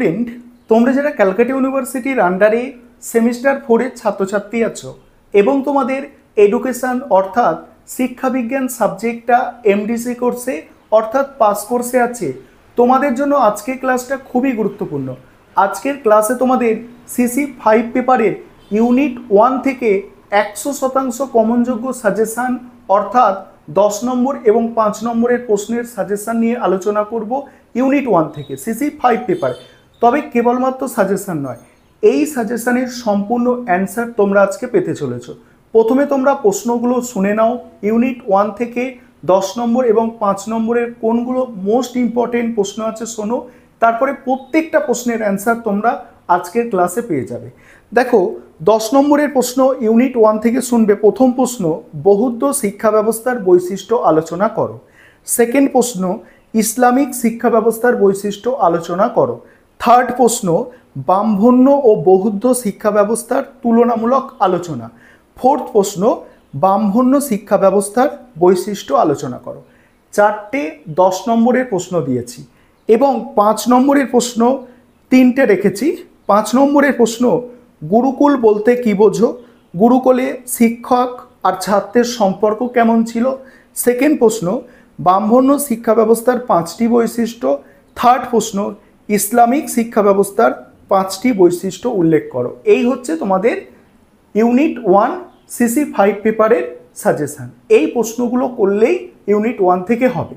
Student, তোমরা যারা ক্যালকাটা ইউনিভার্সিটির আন্ডারে সেমিস্টার 4-এর ছাত্রছাত্রী আছো এবং তোমাদের এডুকেশন অর্থাৎ শিক্ষাবিজ্ঞান সাবজেক্টটা এমডিসি কোর্সে অর্থাৎ পাস কোর্সে আছে, তোমাদের জন্য আজকের ক্লাসটা খুবই গুরুত্বপূর্ণ। আজকের ক্লাসে তোমাদের সিসি 5 পেপারের ইউনিট 1 থেকে 100% কমনযোগ্য সাজেশান অর্থাৎ 10 নম্বর এবং 5 নম্বরের প্রশ্নের সাজেশান নিয়ে আলোচনা করব ইউনিট 1 থেকে সিসি 5 পেপার। তবে কেবলমাত্র সাজেশান নয়, এই সাজেশানের সম্পূর্ণ অ্যান্সার তোমরা আজকে পেতে চলেছো। প্রথমে তোমরা প্রশ্নগুলো শুনে নাও, ইউনিট 1 থেকে 10 নম্বর এবং 5 নম্বরের কোনগুলো মোস্ট ইম্পর্টেন্ট প্রশ্ন আছে শোনো, তারপরে প্রত্যেকটা প্রশ্নের অ্যান্সার তোমরা আজকের ক্লাসে পেয়ে যাবে। দেখো, 10 নম্বরের প্রশ্ন ইউনিট 1 থেকে শুনবে। প্রথম প্রশ্ন, বৌদ্ধ শিক্ষা ব্যবস্থার বৈশিষ্ট্য আলোচনা করো। সেকেন্ড প্রশ্ন, ইসলামিক শিক্ষা ব্যবস্থার বৈশিষ্ট্য আলোচনা করো। থার্ড প্রশ্ন, ব্রাহ্মণ্য ও বৌদ্ধ শিক্ষা ব্যবস্থার তুলনামূলক আলোচনা। ফোর্থ প্রশ্ন, ব্রাহ্মণ্য শিক্ষা ব্যবস্থার বৈশিষ্ট্য আলোচনা করো। 4টে 10 নম্বরের প্রশ্ন দিয়েছি এবং 5 নম্বরের প্রশ্ন 3টে রেখেছি। 5 নম্বরের প্রশ্ন, গুরুকুল বলতে কী বোঝো? গুরুকুলে শিক্ষক আর ছাত্রের সম্পর্ক কেমন ছিল? সেকেন্ড প্রশ্ন, ব্রাহ্মণ্য শিক্ষা ব্যবস্থার 5টি বৈশিষ্ট্য। থার্ড প্রশ্ন, ইসলামিক শিক্ষা ব্যবস্থার 5টি বৈশিষ্ট্য উল্লেখ করো। এই হচ্ছে তোমাদের ইউনিট 1 সিসি 5 পেপারের সাজেশান। এই প্রশ্নগুলো করলেই ইউনিট 1 থেকে হবে।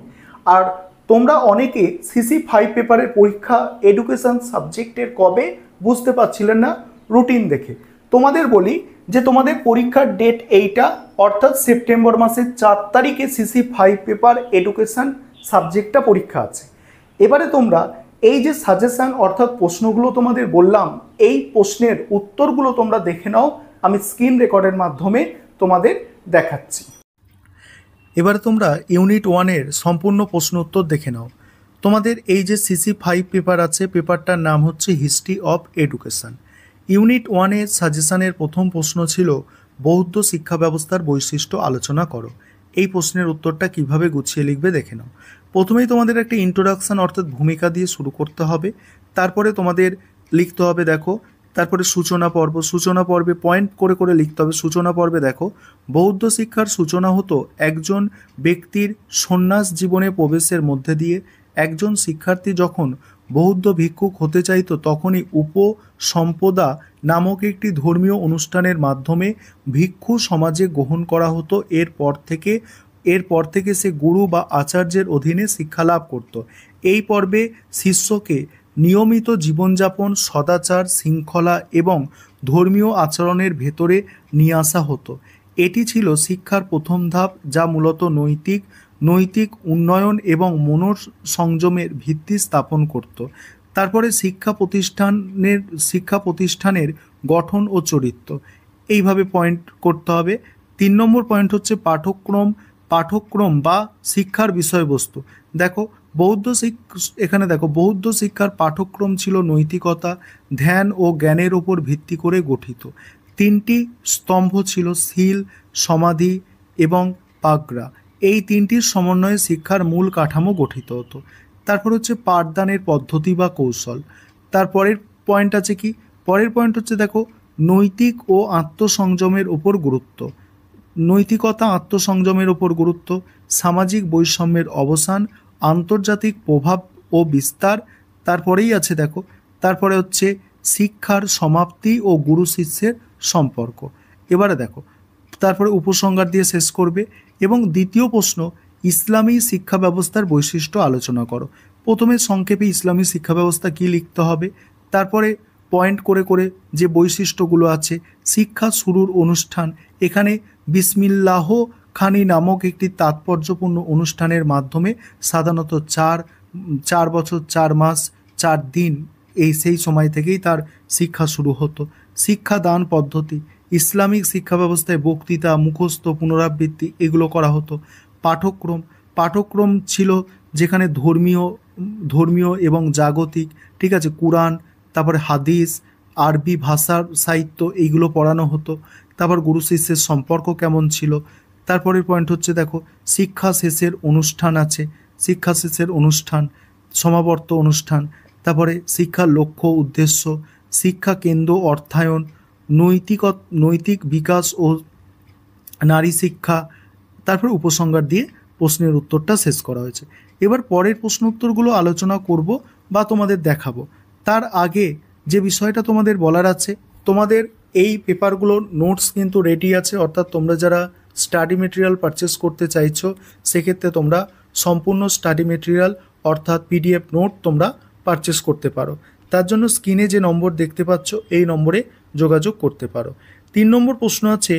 আর তোমরা অনেকে সিসি 5 পেপারের পরীক্ষা এডুকেশন সাবজেক্টের কবে বুঝতে পারছিলেন না রুটিন দেখে। তোমাদের বলি যে তোমাদের পরীক্ষার ডেট এইটা, অর্থাৎ সেপ্টেম্বর মাসের 4 তারিখে সিসি 5 পেপার এডুকেশন সাবজেক্টটা পরীক্ষা আছে। এবারে তোমরা এই যে সাজেশান অর্থাৎ প্রশ্নগুলো তোমাদের বললাম, এই প্রশ্নের উত্তরগুলো তোমরা দেখে নাও, আমি স্ক্রিন রেকর্ডের মাধ্যমে তোমাদের দেখাচ্ছি। এবারে তোমরা ইউনিট 1-এর সম্পূর্ণ প্রশ্ন উত্তর দেখে নাও। তোমাদের এই যে সিসি 5 পেপার আছে, পেপারটার নাম হচ্ছে হিস্ট্রি অফ এডুকেশন। ইউনিট 1-এর সাজেশানের প্রথম প্রশ্ন ছিল বৌদ্ধ শিক্ষা ব্যবস্থার বৈশিষ্ট্য আলোচনা করো। এই প্রশ্নের উত্তরটা কিভাবে গুছিয়ে লিখবে দেখে নাও। প্রথমেই তোমাদের একটা ইন্ট্রোডাকশন অর্থাৎ ভূমিকা দিয়ে শুরু করতে হবে, তারপরে তোমাদের লিখতে হবে দেখো, তারপরে সূচনা পর্ব, সূচনা পর্বে পয়েন্ট করে করে লিখতে হবে। সূচনা পর্বে দেখো, বৌদ্ধ শিক্ষার সূচনা হতো একজন ব্যক্তির সন্ন্যাস জীবনে প্রবেশের মধ্যে দিয়ে। একজন শিক্ষার্থী যখন বৌদ্ধ ভিক্ষুক হতে চাইতো তখনই উপসম্পদা নামক একটি ধর্মীয় অনুষ্ঠানের মাধ্যমে ভিক্ষু সমাজে গ্রহণ করা হতো। এরপর থেকে সে গুরু বা আচার্যের অধীনে শিক্ষা লাভ করত। এই পর্বে শিষ্যকে নিয়মিত জীবনযাপন, সদাচার, শৃঙ্খলা এবং ধর্মীয় আচরণের ভেতরে নিয়ে আসা হতো। এটি ছিল শিক্ষার প্রথম ধাপ, যা মূলত নৈতিক উন্নয়ন এবং মনোসংযমের ভিত্তি স্থাপন করত। তারপরে শিক্ষা প্রতিষ্ঠানের গঠন ও চরিত্র, এইভাবে পয়েন্ট করতে হবে। 3 নম্বর পয়েন্ট হচ্ছে পাঠক্রম বা শিক্ষার বিষয়বস্তু। দেখো, বৌদ্ধ শিক্ষার পাঠ্যক্রম ছিল নৈতিকতা, ধ্যান ও জ্ঞানের ওপর ভিত্তি করে গঠিত। 3টি স্তম্ভ ছিল শীল, সমাধি এবং পাগড়া। এই 3টির সমন্বয়ে শিক্ষার মূল কাঠামো গঠিত হতো। তারপর হচ্ছে পাঠদানের পদ্ধতি বা কৌশল। তারপরের পয়েন্ট আছে কি? পরের পয়েন্ট হচ্ছে দেখো, নৈতিক ও আত্মসংযমের ওপর গুরুত্ব। নৈতিকতা, আত্মসংযমের ওপর গুরুত্ব, সামাজিক বৈষম্যের অবসান, আন্তর্জাতিক প্রভাব ও বিস্তার। তারপরেই আছে দেখো, তারপরে হচ্ছে শিক্ষার সমাপ্তি ও গুরু শিষ্যের সম্পর্ক। এবারে দেখো, তারপরে উপসংহার দিয়ে শেষ করবে। এবং দ্বিতীয় প্রশ্ন, ইসলামী শিক্ষা ব্যবস্থার বৈশিষ্ট্য আলোচনা করো। প্রথমে সংক্ষেপে ইসলামী শিক্ষা ব্যবস্থা কী লিখতে হবে, তারপরে পয়েন্ট করে করে যে বৈশিষ্ট্যগুলো আছে। শিক্ষা শুরুর অনুষ্ঠান, এখানে বিসমিল্লাহ খানি নামক একটি তাৎপর্যপূর্ণ অনুষ্ঠানের মাধ্যমে সাধারণত 4 বছর 4 মাস 4 দিন সেই সময় থেকেই তার শিক্ষা শুরু হতো। শিক্ষাদান পদ্ধতি, ইসলামিক শিক্ষা ব্যবস্থায় বক্তৃতা, মুখস্থ, পুনরাবৃত্তি এগুলো করা হতো। পাঠক্রম ছিল যেখানে ধর্মীয় এবং জাগতিক, ঠিক আছে, কুরআন, তারপরে হাদিস, আরবি ভাষার সাহিত্য এইগুলো পড়ানো হতো। তারপর গুরু শিষ্যের সম্পর্ক কেমন ছিল। তারপরের পয়েন্ট হচ্ছে দেখো, শিক্ষা শেষের অনুষ্ঠান আছে, শিক্ষা শেষের অনুষ্ঠান, সমাবর্ত অনুষ্ঠান। তারপরে শিক্ষার লক্ষ্য উদ্দেশ্য, শিক্ষা কেন্দ্র অর্থায়ন, নৈতিক বিকাশ ও নারী শিক্ষা, তারপরে উপসংহার দিয়ে প্রশ্নের উত্তরটা শেষ করা হয়েছে। এবার পরের প্রশ্ন উত্তরগুলো আলোচনা করব বা তোমাদের দেখাবো। তার আগে যে বিষয়টা তোমাদের বলার আছে, তোমাদের এই পেপারগুলোর নোটস কিন্তু রেডি আছে, অর্থাৎ তোমরা যারা স্টাডি মেটেরিয়াল পারচেস করতে চাইছো সেক্ষেত্রে তোমরা সম্পূর্ণ স্টাডি মেটেরিয়াল অর্থাৎ পিডিএফ নোট তোমরা পারচেস করতে পারো। তার জন্য স্ক্রিনে যে নম্বর দেখতে পাচ্ছ এই নম্বরে যোগাযোগ করতে পারো। 3 নম্বর প্রশ্ন আছে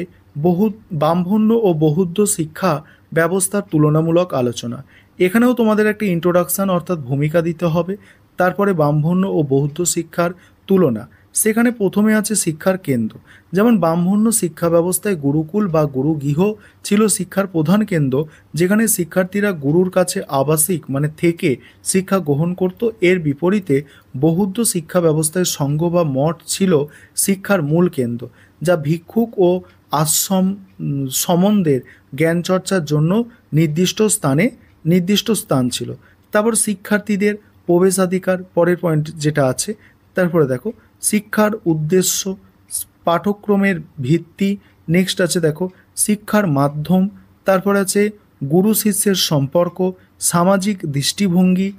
ব্রাহ্মণ্য ও বৌদ্ধ শিক্ষা ব্যবস্থার তুলনামূলক আলোচনা। এখানেও তোমাদের একটা ইন্ট্রোডাকশান অর্থাৎ ভূমিকা দিতে হবে, তারপরে ব্রাহ্মণ্য ও বৌদ্ধ শিক্ষার তুলনা। সেখানে প্রথমে আছে শিক্ষার কেন্দ্র। যেমন ব্রাহ্মণ্য শিক্ষা ব্যবস্থায় গুরুকুল বা গুরুগৃহ ছিল শিক্ষার প্রধান কেন্দ্র, যেখানে শিক্ষার্থীরা গুরুর কাছে আবাসিক মানে থেকে শিক্ষা গ্রহণ করত। এর বিপরীতে বৌদ্ধ শিক্ষা ব্যবস্থায় সংঘ বা মঠ ছিল শিক্ষার মূল কেন্দ্র, যা ভিক্ষুক ও আশ্রম সম্বন্ধের জ্ঞান চর্চার জন্য নির্দিষ্ট স্থান ছিল। তারপর শিক্ষার্থীদের প্রবেশাধিকার, পরের পয়েন্ট যেটা আছে। তারপরে দেখো শিক্ষার উদ্দেশ্য, পাঠ্যক্রমের ভিত্তি, নেক্সট আছে দেখো শিক্ষার মাধ্যম, তারপর আছে গুরু শিষ্যের সম্পর্ক, সামাজিক দৃষ্টিভঙ্গি,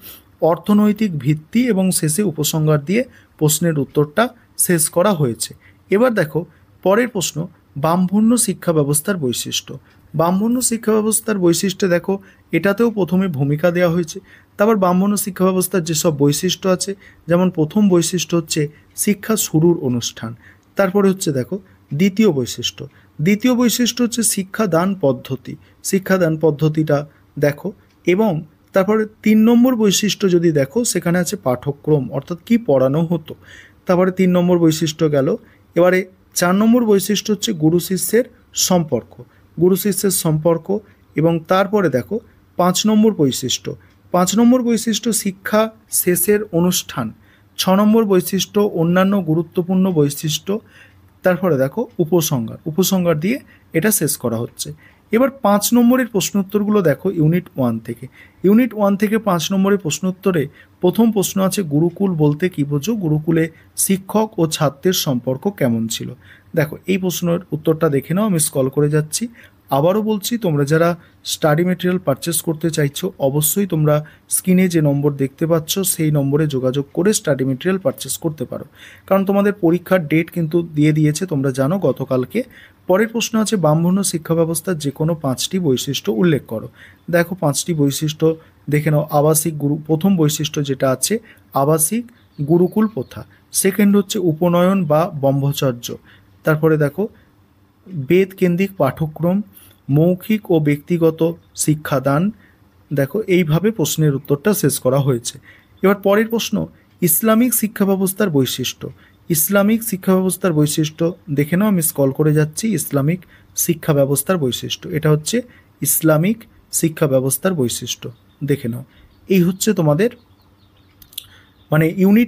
অর্থনৈতিক ভিত্তি এবং শেষে উপসংহার দিয়ে প্রশ্নের উত্তরটা শেষ করা হয়েছে। এবার দেখো পরের প্রশ্ন, ব্রাহ্মণ্য শিক্ষা ব্যবস্থার বৈশিষ্ট্য। ব্রাহ্মণ্য শিক্ষা ব্যবস্থার বৈশিষ্ট্য দেখো এটাতেও প্রথমে ভূমিকা দেওয়া হয়েছে। তারপর ব্রাহ্মণ্য শিক্ষা ব্যবস্থার যেসব বৈশিষ্ট্য আছে, যেমন প্রথম বৈশিষ্ট্য হচ্ছে শিক্ষা শুরুর অনুষ্ঠান। তারপরে হচ্ছে দেখো দ্বিতীয় বৈশিষ্ট্য হচ্ছে শিক্ষাদান পদ্ধতি। শিক্ষাদান পদ্ধতিটা দেখো, এবং তারপরে 3 নম্বর বৈশিষ্ট্য যদি দেখো সেখানে আছে পাঠ্যক্রম অর্থাৎ কি পড়ানো হতো। তারপরে 3 নম্বর বৈশিষ্ট্য গেল। এবারে 4 নম্বর বৈশিষ্ট্য হচ্ছে গুরু শিষ্যের সম্পর্ক। এবং তারপরে দেখো 5 নম্বর বৈশিষ্ট্য শিক্ষা শেষের অনুষ্ঠান। 6 নম্বর বৈশিষ্ট্য অন্যান্য গুরুত্বপূর্ণ বৈশিষ্ট্য। তারপরে দেখো উপসংহার দিয়ে এটা শেষ করা হচ্ছে। এবার 5 নম্বরের প্রশ্ন উত্তরগুলো দেখো ইউনিট 1 থেকে 5 নম্বরের প্রশ্ন উত্তরে প্রথম প্রশ্ন আছে গুরুকুল বলতে কী বোঝো, গুরুকুলে শিক্ষক ও ছাত্রের সম্পর্ক কেমন ছিল। দেখো এই প্রশ্নের উত্তরটা দেখে নাও, আমি স্ক্রল করে যাচ্ছি। আবারও বলছি, তোমরা যারা স্টাডি মেটেরিয়াল পারচেস করতে চাইছো অবশ্যই তোমরা স্ক্রিনে যে নম্বর দেখতে পাচ্ছ সেই নম্বরে যোগাযোগ করে স্টাডি মেটেরিয়াল পারচেস করতে পারো, কারণ তোমাদের পরীক্ষার ডেট কিন্তু দিয়ে দিয়েছে তোমরা জানো গতকালকে। পরের প্রশ্ন আছে ব্রাহ্মণ্য শিক্ষা ব্যবস্থার যে কোনো 5টি বৈশিষ্ট্য উল্লেখ করো। দেখো 5টি বৈশিষ্ট্য দেখে নাও। প্রথম বৈশিষ্ট্য যেটা আছে আবাসিক গুরুকুল প্রথা। সেকেন্ড হচ্ছে উপনয়ন বা ব্রহ্মচর্য। তারপরে দেখো বেদ কেন্দ্রিক পাঠ্যক্রম, মৌখিক ও ব্যক্তিগত শিক্ষাদান। দেখো এইভাবে প্রশ্নের উত্তরটা শেষ করা হয়েছে। এবার পরের প্রশ্ন ইসলামিক শিক্ষা ব্যবস্থার বৈশিষ্ট্য দেখে নাও, আমি স্ক্রল করে যাচ্ছি। ইসলামিক শিক্ষা ব্যবস্থার বৈশিষ্ট্য, এটা হচ্ছে ইসলামিক শিক্ষা ব্যবস্থার বৈশিষ্ট্য দেখে নাও। এই হচ্ছে তোমাদের মানে ইউনিট